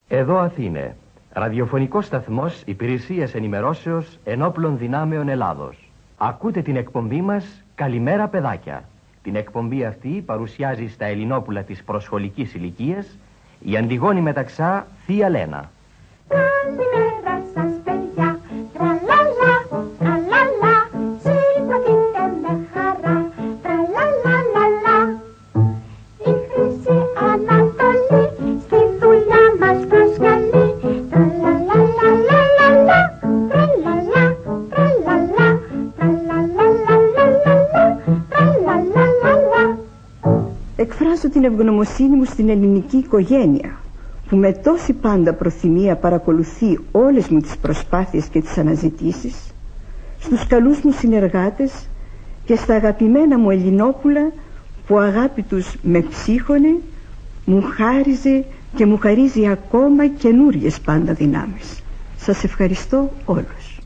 Εδώ Αθήνε, ραδιοφωνικός σταθμός υπηρεσίας ενημερώσεως ενόπλων δυνάμεων Ελλάδος. Ακούτε την εκπομπή μας «Καλημέρα παιδάκια». Την εκπομπή αυτή παρουσιάζει στα Ελληνόπουλα της προσχολικής ηλικίας η Αντιγόνη Μεταξά Θεία Λένα. Καλημέρα σας παιδιά, τραλαλα, τραλαλα, συμπαθείτε με χαρά, τραλαλαλαλα. Η Χρυσή Ανατολή στη δουλειά μας προσκαλεί, τραλαλαλαλαλα, τραλαλα, τραλαλα, τραλαλαλαλα. Εκφράζω την ευγνωμοσύνη μου στην ελληνική οικογένεια που με τόση πάντα προθυμία παρακολουθεί όλες μου τις προσπάθειες και τις αναζητήσεις, στους καλούς μου συνεργάτες και στα αγαπημένα μου Ελληνόπουλα που αγάπη τους με ψύχωνε, μου χάριζε και μου χαρίζει ακόμα καινούριες πάντα δυνάμεις. Σας ευχαριστώ όλους.